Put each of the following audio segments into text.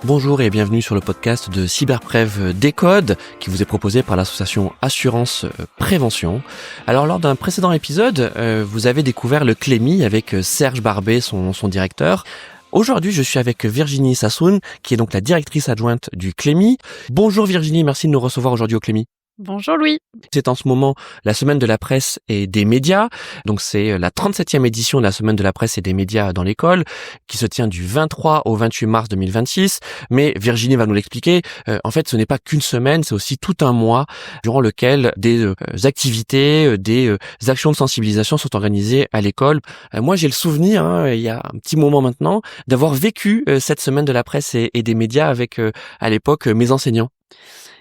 Bonjour et bienvenue sur le podcast de Cyberprev Décode qui vous est proposé par l'association Assurance Prévention. Alors lors d'un précédent épisode, vous avez découvert le Clémy avec Serge Barbet, son directeur. Aujourd'hui, je suis avec Virginie Sassoun, qui est donc la directrice adjointe du Clémy. Bonjour Virginie, merci de nous recevoir aujourd'hui au Clémy. Bonjour Louis. C'est en ce moment la semaine de la presse et des médias. Donc c'est la 37e édition de la semaine de la presse et des médias dans l'école qui se tient du 23 au 28 mars 2026. Mais Virginie va nous l'expliquer. En fait, ce n'est pas qu'une semaine, c'est aussi tout un mois durant lequel des activités, des actions de sensibilisation sont organisées à l'école. Moi, j'ai le souvenir, il y a un petit moment maintenant, d'avoir vécu cette semaine de la presse et des médias avec, à l'époque, mes enseignants.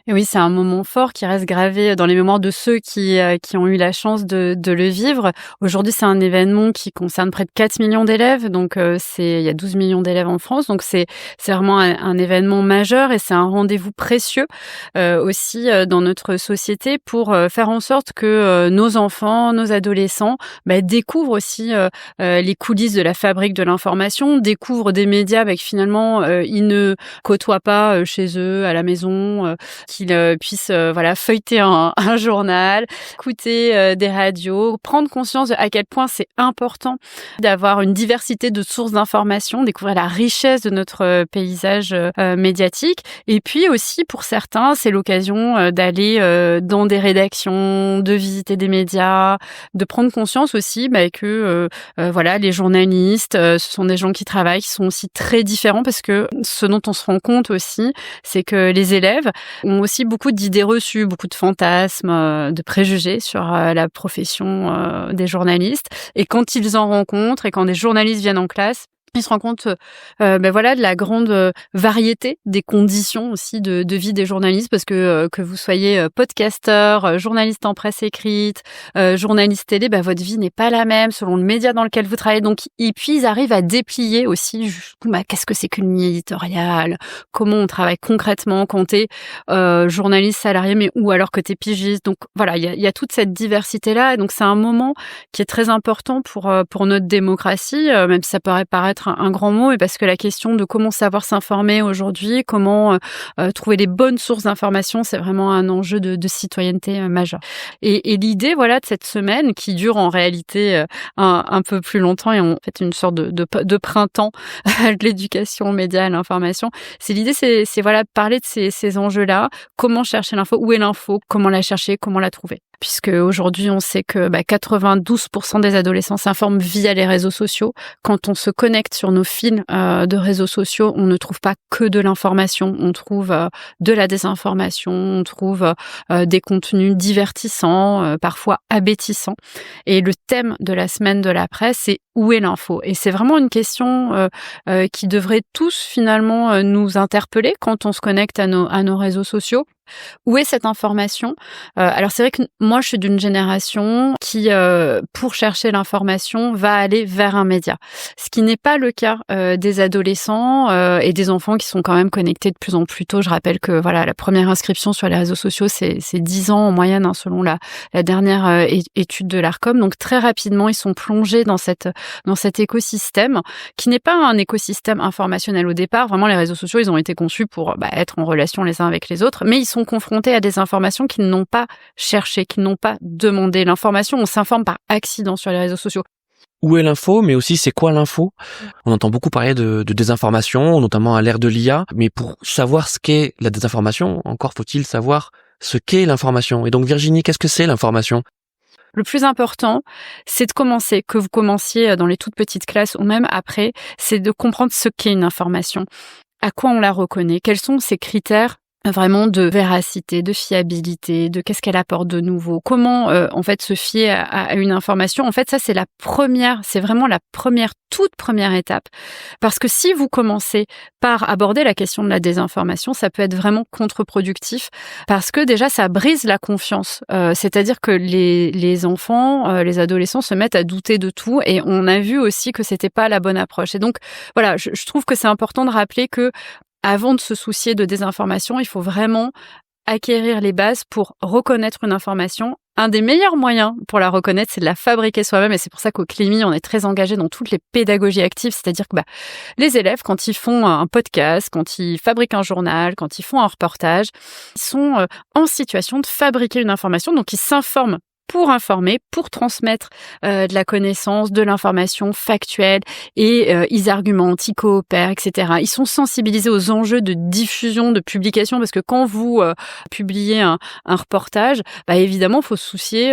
Et oui, c'est un moment fort qui reste gravé dans les mémoires de ceux qui ont eu la chance de le vivre. Aujourd'hui, c'est un événement qui concerne près de 4 millions d'élèves. Donc, il y a 12 millions d'élèves en France. Donc, c'est vraiment un événement majeur et c'est un rendez-vous précieux aussi dans notre société pour faire en sorte que nos enfants, nos adolescents découvrent aussi les coulisses de la fabrique de l'information, découvrent des médias que finalement, ils ne côtoient pas chez eux, à la maison, qu'ils puissent feuilleter un journal, écouter des radios, prendre conscience à quel point c'est important d'avoir une diversité de sources d'informations, découvrir la richesse de notre paysage médiatique. Et puis aussi, pour certains, c'est l'occasion d'aller dans des rédactions, de visiter des médias, de prendre conscience aussi que les journalistes, ce sont des gens qui travaillent, qui sont aussi très différents parce que ce dont on se rend compte aussi, c'est que les élèves ont aussi beaucoup d'idées reçues, beaucoup de fantasmes, de préjugés sur la profession des journalistes. Et quand ils en rencontrent et quand des journalistes viennent en classe, ils se rendent compte de la grande variété des conditions aussi de vie des journalistes parce que vous soyez podcasteur, journaliste en presse écrite, journaliste télé, votre vie n'est pas la même selon le média dans lequel vous travaillez. Donc, et puis ils arrivent à déplier aussi qu'est-ce que c'est qu'une ligne éditoriale, comment on travaille concrètement quand t'es journaliste salarié ou alors que t'es pigiste. Donc voilà, il y a toute cette diversité-là. Et donc c'est un moment qui est très important pour notre démocratie, même si ça pourrait paraître un grand mot, et parce que la question de comment savoir s'informer aujourd'hui, comment trouver les bonnes sources d'information, c'est vraiment un enjeu de citoyenneté majeur. Et l'idée, de cette semaine qui dure en réalité un peu plus longtemps et en fait une sorte de printemps de l'éducation aux médias, à l'information. L'idée, c'est de parler de ces enjeux-là, comment chercher l'info, où est l'info, comment la chercher, comment la trouver. Puisque aujourd'hui, on sait que 92% des adolescents s'informent via les réseaux sociaux. Quand on se connecte sur nos fils de réseaux sociaux, on ne trouve pas que de l'information, on trouve de la désinformation, on trouve des contenus divertissants, parfois abêtissants. Et le thème de la semaine de la presse, c'est où est l'info ? Et c'est vraiment une question qui devrait tous finalement nous interpeller quand on se connecte à nos réseaux sociaux. Où est cette information ? Alors c'est vrai que moi je suis d'une génération qui, pour chercher l'information, va aller vers un média. Ce qui n'est pas le cas des adolescents et des enfants qui sont quand même connectés de plus en plus tôt. Je rappelle que la première inscription sur les réseaux sociaux c'est 10 ans en moyenne selon la dernière étude de l'Arcom. Donc très rapidement ils sont plongés dans cet écosystème qui n'est pas un écosystème informationnel au départ. Vraiment les réseaux sociaux ils ont été conçus pour être en relation les uns avec les autres, mais ils sont confrontés à des informations qu'ils n'ont pas cherchées, qu'ils n'ont pas demandé. L'information, on s'informe par accident sur les réseaux sociaux. Où est l'info, mais aussi c'est quoi l'info ? On entend beaucoup parler de désinformation, notamment à l'ère de l'IA, mais pour savoir ce qu'est la désinformation, encore faut-il savoir ce qu'est l'information. Et donc Virginie, qu'est-ce que c'est l'information ? Le plus important, c'est de commencer, que vous commenciez dans les toutes petites classes ou même après, c'est de comprendre ce qu'est une information. À quoi on la reconnaît ? Quels sont ces critères vraiment de véracité, de fiabilité, de qu'est-ce qu'elle apporte de nouveau, comment se fier à une information. En fait, ça c'est vraiment la toute première étape. Parce que si vous commencez par aborder la question de la désinformation, ça peut être vraiment contre-productif parce que déjà ça brise la confiance. C'est-à-dire que les enfants, les adolescents se mettent à douter de tout et on a vu aussi que c'était pas la bonne approche. Et donc je trouve que c'est important de rappeler que avant de se soucier de désinformation, il faut vraiment acquérir les bases pour reconnaître une information, Un des meilleurs moyens pour la reconnaître, c'est de la fabriquer soi-même. Et c'est pour ça qu'au Clémy, on est très engagé dans toutes les pédagogies actives. C'est-à-dire que les élèves, quand ils font un podcast, quand ils fabriquent un journal, quand ils font un reportage, ils sont en situation de fabriquer une information. Donc, ils s'informent pour informer, pour transmettre de la connaissance, de l'information factuelle, et ils argumentent, ils coopèrent, etc. Ils sont sensibilisés aux enjeux de diffusion, de publication, parce que quand vous publiez un reportage, évidemment, il faut se soucier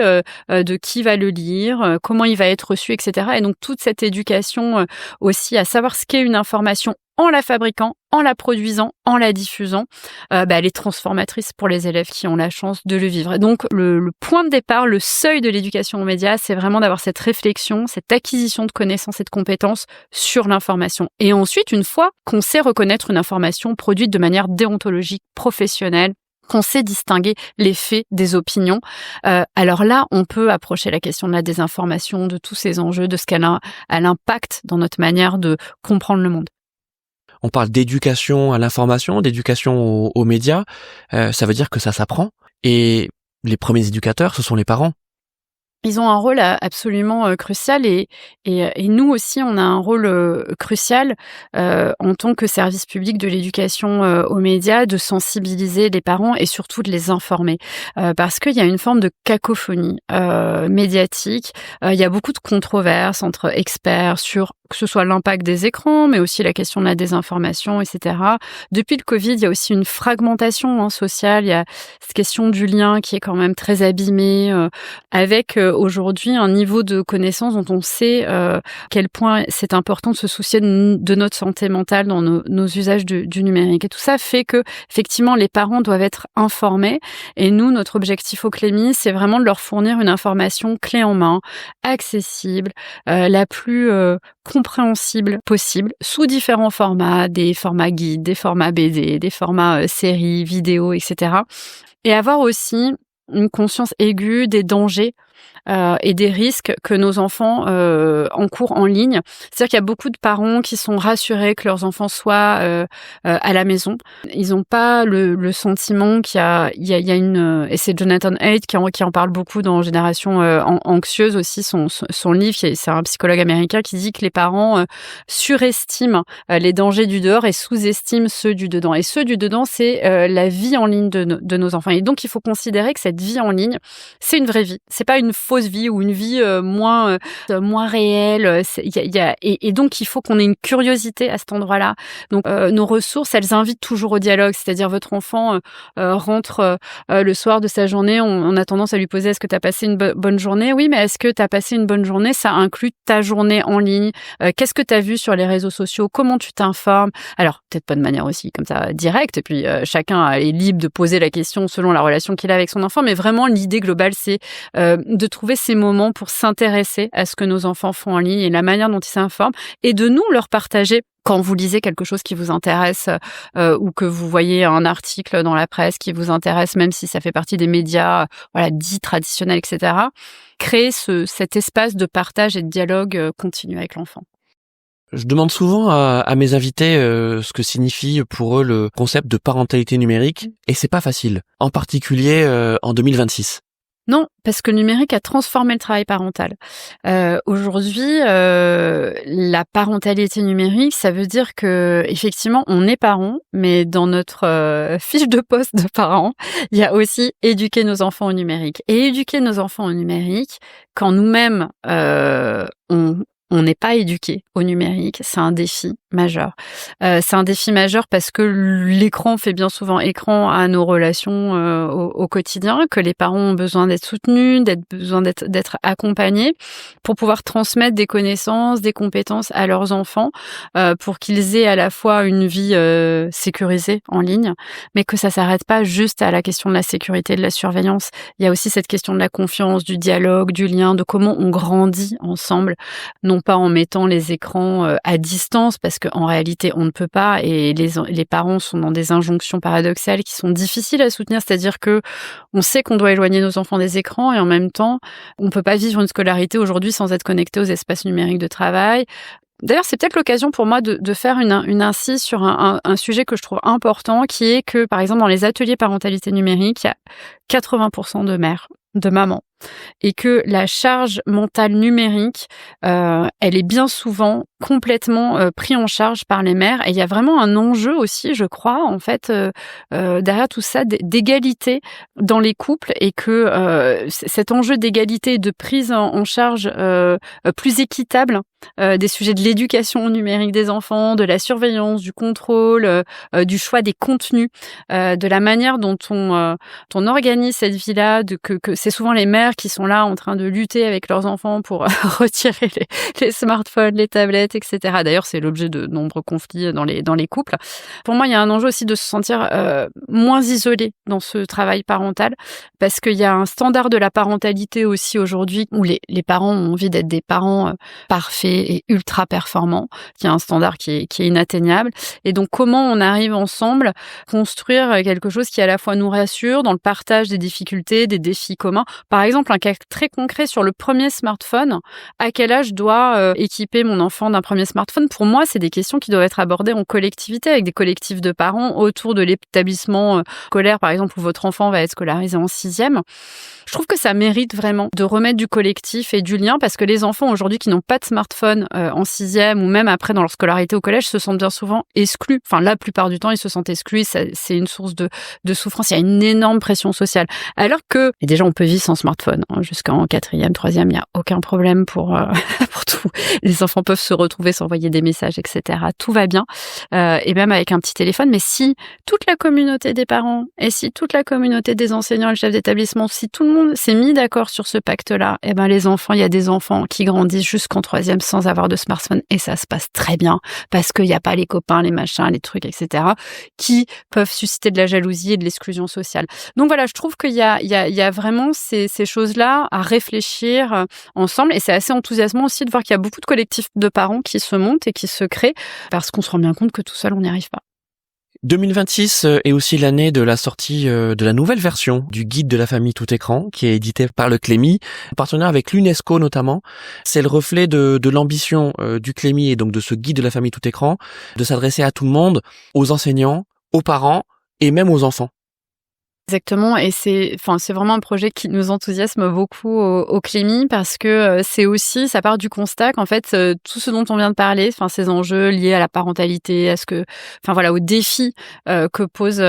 de qui va le lire, comment il va être reçu, etc. Et donc, toute cette éducation aussi à savoir ce qu'est une information en la fabriquant, en la produisant, en la diffusant, elle est transformatrice pour les élèves qui ont la chance de le vivre. Et donc, le point de départ, le seuil de l'éducation aux médias, c'est vraiment d'avoir cette réflexion, cette acquisition de connaissances et de compétences sur l'information. Et ensuite, une fois qu'on sait reconnaître une information produite de manière déontologique, professionnelle, qu'on sait distinguer les faits des opinions, alors là, on peut approcher la question de la désinformation, de tous ces enjeux, de ce qu'elle a à l'impact dans notre manière de comprendre le monde. On parle d'éducation à l'information, d'éducation aux médias. Ça veut dire que ça s'apprend. Et les premiers éducateurs, ce sont les parents. Ils ont un rôle absolument crucial et nous aussi, on a un rôle crucial en tant que service public de l'éducation aux médias, de sensibiliser les parents et surtout de les informer. Parce qu'il y a une forme de cacophonie médiatique. Il y a beaucoup de controverses entre experts sur que ce soit l'impact des écrans, mais aussi la question de la désinformation, etc. Depuis le Covid, il y a aussi une fragmentation sociale. Il y a cette question du lien qui est quand même très abîmée, avec aujourd'hui un niveau de connaissance dont on sait à quel point c'est important de se soucier de notre santé mentale dans nos usages du numérique. Et tout ça fait que, effectivement, les parents doivent être informés. Et nous, notre objectif au Clémy, c'est vraiment de leur fournir une information clé en main, accessible, la plus compréhensible possible, sous différents formats, des formats guides, des formats BD, des formats séries, vidéos, etc. Et avoir aussi une conscience aiguë des dangers et des risques que nos enfants encourent en ligne. C'est-à-dire qu'il y a beaucoup de parents qui sont rassurés que leurs enfants soient à la maison. Ils n'ont pas le sentiment qu'il y a une... Et c'est Jonathan Haidt qui en parle beaucoup dans Génération anxieuse aussi, son livre. C'est un psychologue américain qui dit que les parents surestiment les dangers du dehors et sous-estiment ceux du dedans. Et ceux du dedans, c'est la vie en ligne de nos enfants. Et donc, il faut considérer que cette vie en ligne, c'est une vraie vie. C'est pas une fausse vie ou une vie moins réelle. Et donc, il faut qu'on ait une curiosité à cet endroit-là. Donc, nos ressources, elles invitent toujours au dialogue. C'est-à-dire, votre enfant rentre le soir de sa journée, on a tendance à lui poser « Est-ce que tu as passé une bonne journée ?» Oui, mais est-ce que tu as passé une bonne journée? Ça inclut ta journée en ligne. Qu'est-ce que tu as vu sur les réseaux sociaux? Comment tu t'informes? Alors, peut-être pas de manière aussi comme ça directe, et puis chacun est libre de poser la question selon la relation qu'il a avec son enfant, mais vraiment, l'idée globale, c'est de trouver ces moments pour s'intéresser à ce que nos enfants font en ligne et la manière dont ils s'informent, et de nous leur partager quand vous lisez quelque chose qui vous intéresse ou que vous voyez un article dans la presse qui vous intéresse, même si ça fait partie des médias dits traditionnels, etc. Créer cet espace de partage et de dialogue continu avec l'enfant. Je demande souvent à mes invités ce que signifie pour eux le concept de parentalité numérique, et c'est pas facile, en particulier en 2026. Non, parce que le numérique a transformé le travail parental. Aujourd'hui, la parentalité numérique, ça veut dire que effectivement, on est parents, mais dans notre fiche de poste de parents, il y a aussi éduquer nos enfants au numérique. Et éduquer nos enfants au numérique, quand nous-mêmes on n'est pas éduqué au numérique, c'est un défi majeur. C'est un défi majeur parce que l'écran fait bien souvent écran à nos relations au quotidien, que les parents ont besoin d'être soutenus, d'être accompagnés pour pouvoir transmettre des connaissances, des compétences à leurs enfants, pour qu'ils aient à la fois une vie sécurisée en ligne, mais que ça s'arrête pas juste à la question de la sécurité, de la surveillance. Il y a aussi cette question de la confiance, du dialogue, du lien, de comment on grandit ensemble, non pas en mettant les écrans à distance, parce qu'en réalité, on ne peut pas, et les parents sont dans des injonctions paradoxales qui sont difficiles à soutenir, c'est-à-dire que on sait qu'on doit éloigner nos enfants des écrans, et en même temps, on ne peut pas vivre une scolarité aujourd'hui sans être connecté aux espaces numériques de travail. D'ailleurs, c'est peut-être l'occasion pour moi de faire une incise sur un sujet que je trouve important, qui est que, par exemple, dans les ateliers parentalité numérique, il y a 80% de mères, de mamans, et que la charge mentale numérique, elle est bien souvent complètement pris en charge par les mères. Et il y a vraiment un enjeu aussi, je crois, en fait, derrière tout ça, d'égalité dans les couples, et que cet enjeu d'égalité et de prise en charge plus équitable des sujets de l'éducation numérique des enfants, de la surveillance, du contrôle, du choix des contenus, de la manière dont on organise cette vie-là, que c'est souvent les mères qui sont là en train de lutter avec leurs enfants pour retirer les smartphones, les tablettes, etc. D'ailleurs, c'est l'objet de nombreux conflits dans les couples. Pour moi, il y a un enjeu aussi de se sentir moins isolé dans ce travail parental, parce qu'il y a un standard de la parentalité aussi aujourd'hui où les parents ont envie d'être des parents parfaits et ultra performants, qui est un standard qui est inatteignable. Et donc, comment on arrive ensemble construire quelque chose qui à la fois nous rassure dans le partage des difficultés, des défis communs. Par exemple, un cas très concret sur le premier smartphone. À quel âge je dois équiper mon enfant d'un premier smartphone? Pour moi, c'est des questions qui doivent être abordées en collectivité, avec des collectifs de parents autour de l'établissement scolaire, par exemple, où votre enfant va être scolarisé en 6e. Je trouve que ça mérite vraiment de remettre du collectif et du lien, parce que les enfants aujourd'hui qui n'ont pas de smartphone en 6e ou même après dans leur scolarité au collège se sentent bien souvent exclus. Enfin, la plupart du temps, ils se sentent exclus. C'est une source de souffrance. Il y a une énorme pression sociale. Alors que, et déjà, on peut vivre sans smartphone jusqu'en 4e, 3e. Il n'y a aucun problème pour tout. Les enfants peuvent se retrouver, s'envoyer des messages, etc. Tout va bien. Et même avec un petit téléphone. Mais si toute la communauté des parents et si toute la communauté des enseignants et le chef d'établissement, si tout le monde s'est mis d'accord sur ce pacte-là, eh ben, les enfants, il y a des enfants qui grandissent jusqu'en 3e sans avoir de smartphone, et ça se passe très bien, parce qu'il n'y a pas les copains, les machins, les trucs, etc., qui peuvent susciter de la jalousie et de l'exclusion sociale. Donc voilà, je trouve qu'il y a vraiment ces choses-là à réfléchir ensemble, et c'est assez enthousiasmant aussi de voir qu'il y a beaucoup de collectifs de parents qui se montent et qui se créent, parce qu'on se rend bien compte que tout seul, on n'y arrive pas. 2026 est aussi l'année de la sortie de la nouvelle version du guide de la famille tout écran, qui est édité par le Clémy, en partenariat avec l'UNESCO notamment. C'est le reflet de l'ambition du Clémy et donc de ce guide de la famille tout écran, de s'adresser à tout le monde, aux enseignants, aux parents et même aux enfants. Exactement, et c'est vraiment un projet qui nous enthousiasme beaucoup au Clémy, parce que c'est aussi, ça part du constat qu'en fait tout ce dont on vient de parler, ces enjeux liés à la parentalité, à aux défis que pose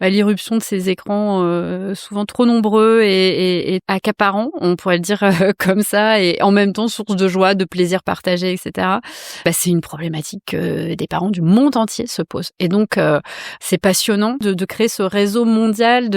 l'irruption de ces écrans souvent trop nombreux et accaparants, on pourrait le dire comme ça, et en même temps source de joie, de plaisir partagé, etc. C'est une problématique que des parents du monde entier se posent, et donc c'est passionnant de créer ce réseau mondial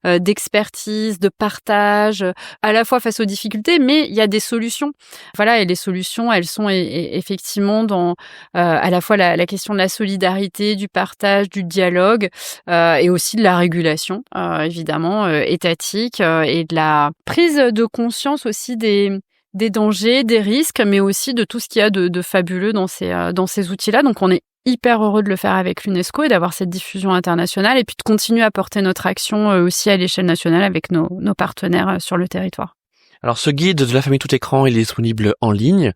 d'expertise, de partage, à la fois face aux difficultés, mais il y a des solutions. Voilà, et les solutions, elles sont effectivement dans à la fois la question de la solidarité, du partage, du dialogue, et aussi de la régulation, évidemment, étatique, et de la prise de conscience aussi des dangers, des risques, mais aussi de tout ce qu'il y a de fabuleux dans ces outils-là. Donc on est hyper heureux de le faire avec l'UNESCO et d'avoir cette diffusion internationale, et puis de continuer à porter notre action aussi à l'échelle nationale avec nos partenaires sur le territoire. Alors ce guide de la famille tout écran, il est disponible en ligne.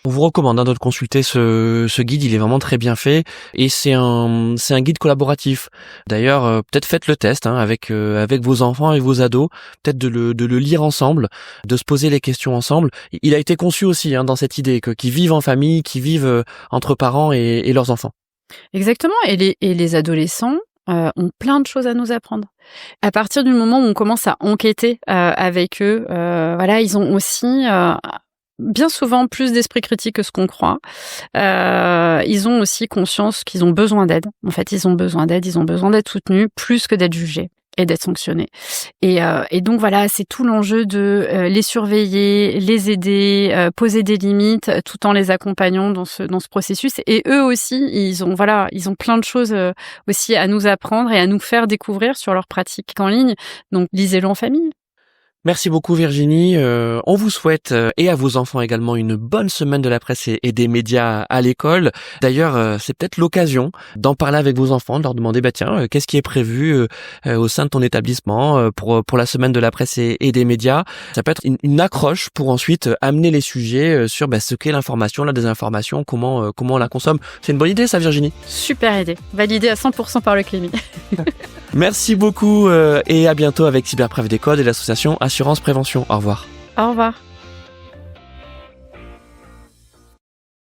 On vous recommande de consulter ce guide, il est vraiment très bien fait, et c'est un guide collaboratif. D'ailleurs, peut-être faites le test avec vos enfants et vos ados, peut-être de le lire ensemble, de se poser les questions ensemble. Il a été conçu aussi dans cette idée qu'ils vivent en famille, qu'ils vivent entre parents et leurs enfants. Exactement, et les adolescents ont plein de choses à nous apprendre. À partir du moment où on commence à enquêter avec eux, ils ont aussi bien souvent plus d'esprit critique que ce qu'on croit. Ils ont aussi conscience qu'ils ont besoin d'aide. En fait, ils ont besoin d'aide, ils ont besoin d'être soutenus plus que d'être jugés et d'être sanctionnés. Et donc voilà, c'est tout l'enjeu de les surveiller, les aider, poser des limites, tout en les accompagnant dans ce processus. Et eux aussi, ils ont plein de choses aussi à nous apprendre et à nous faire découvrir sur leurs pratiques en ligne. Donc lisez-le en famille. Merci beaucoup Virginie. On vous souhaite et à vos enfants également une bonne semaine de la presse et des médias à l'école. D'ailleurs, c'est peut-être l'occasion d'en parler avec vos enfants, de leur demander qu'est-ce qui est prévu au sein de ton établissement pour la semaine de la presse et des médias. Ça peut être une accroche pour ensuite amener les sujets sur ce qu'est l'information, la désinformation, comment on la consomme. C'est une bonne idée ça Virginie? Super idée, validée à 100% par le Clémy. Merci beaucoup et à bientôt avec Cyberpreuve des codes et l'association Assurance Prévention. Au revoir. Au revoir.